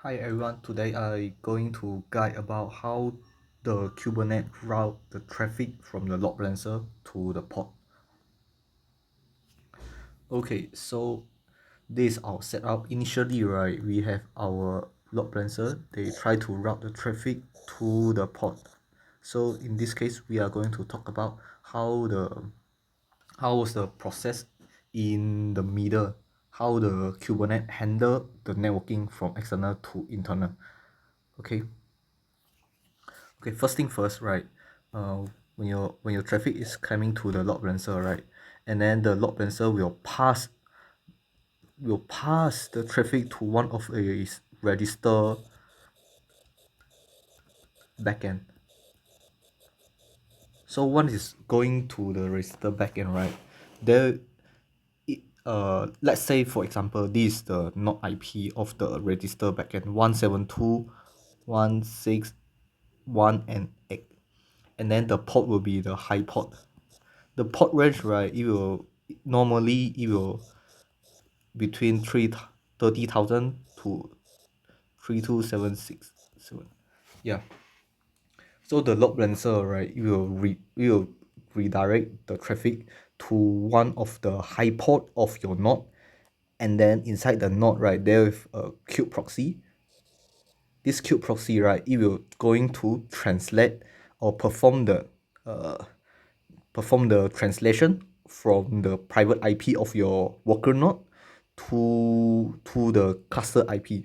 Hi everyone, today I'm going to guide about how the Kubernetes route the traffic from the load balancer to the pod. Okay, so this is our setup. Initially, right, we have our load balancer. They try to route the traffic to the pod. So in this case, we are going to talk about how was the process in the middle, how the Kubernetes handle the networking from external to internal. Okay. Okay, first thing first, right? When your traffic is coming to the load balancer, right, and then the load balancer will pass the traffic to one of a register backend. So one is going to the register backend, right? There, let's say for example, this is the node IP of the register backend 172.161 and 8, and then the port will be the high port. The port range, right, it will between 30,000 to 32767. Yeah. So the load balancer, right, it will redirect the traffic to one of the high port of your node, and then inside the node, right, there is a kube proxy. This kube proxy, right, it will going to translate or uh, perform the translation from the private IP of your worker node to the cluster IP,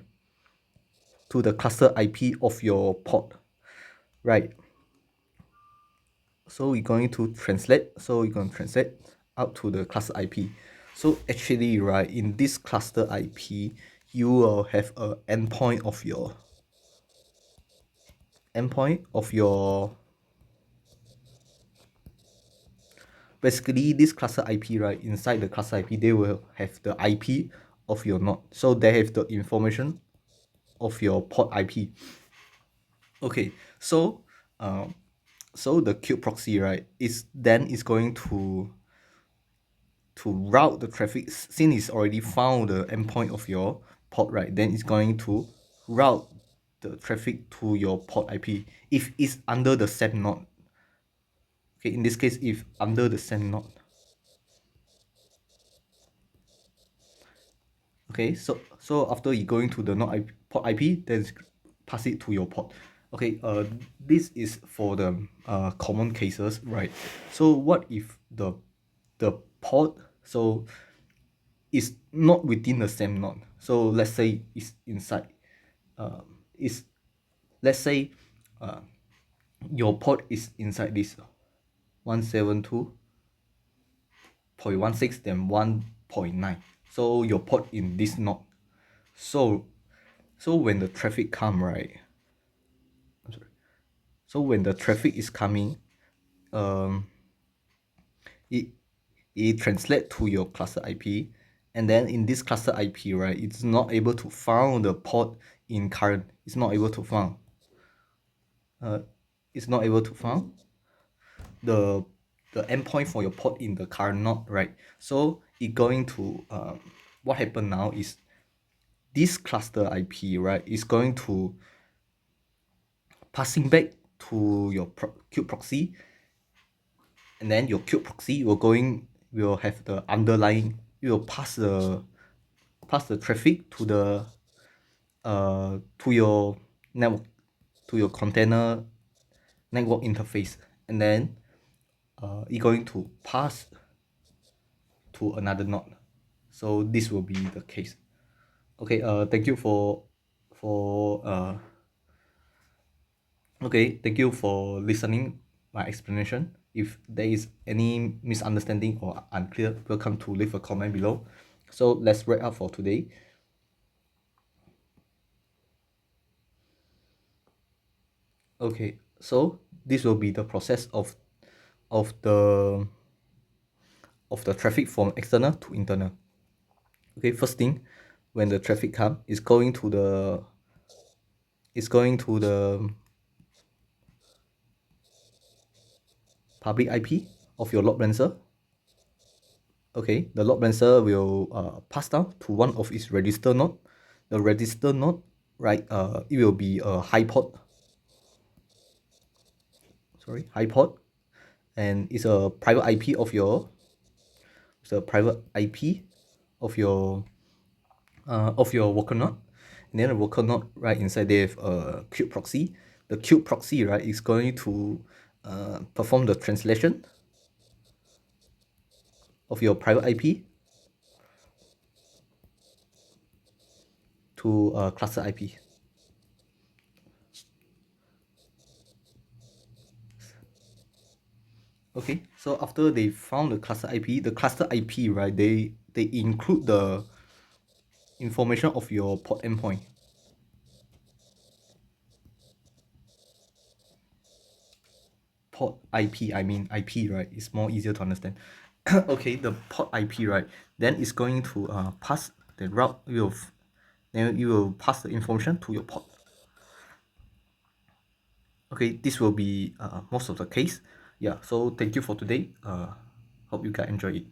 to the cluster IP of your pod, right? So we're going to translate out to the cluster IP. So actually, right, in this cluster IP, you will have a endpoint of your basically this cluster IP, right, inside the cluster IP they will have the IP of your node, so they have the information of your port IP. Okay, so the kube proxy, right, is going to route the traffic. Since it's already found the endpoint of your port, right, then it's going to route the traffic to your port IP if it's under the same node. Okay, in this case, if under the same node. Okay, so after you going to the node IP, port IP, then pass it to your port. Okay, this is for the common cases, right? So what if the port is not within the same node? So let's say it's inside, is let's say uh, your port is inside this 172.16 then 1.9. So your port in this node. So so when the traffic come, right? I'm sorry. So when the traffic is coming, um, it it translate to your cluster IP, and then in this cluster IP, right, it's not able to find the port in current. It's not able to find. Uh, it's not able to find the endpoint for your port in the current node, right? So it going to what happened now is this cluster IP, right, is going to passing back to your kube proxy, and then your kube proxy will have the underlying, it will pass the traffic to your network, to your container network interface, and then it's going to pass to another node. So this will be the case. Okay, thank you for okay, thank you for listening my explanation. If there is any misunderstanding or unclear, welcome to leave a comment below. So let's wrap up for today. Okay, so this will be the process of the of the traffic from external to internal. Okay, first thing, when the traffic come, is going to the public IP of your load balancer. Okay, the load balancer will pass down to one of its register node. The register node, right, it will be a high port. Sorry, high port, and it's a private IP of your. It's a private IP of your worker node. And then the worker node, right, inside they have a kube proxy. The kube proxy, right, is going to perform the translation of your private IP to a cluster IP. Okay, so after they found the cluster IP, right, they include the information of your port endpoint. Port IP, I mean IP, right? It's more easier to understand. Okay, the port IP, right? Then it's going to pass the route will, then you will pass the information to your port. Okay, this will be most of the case. Yeah, so thank you for today. Hope you guys enjoy it.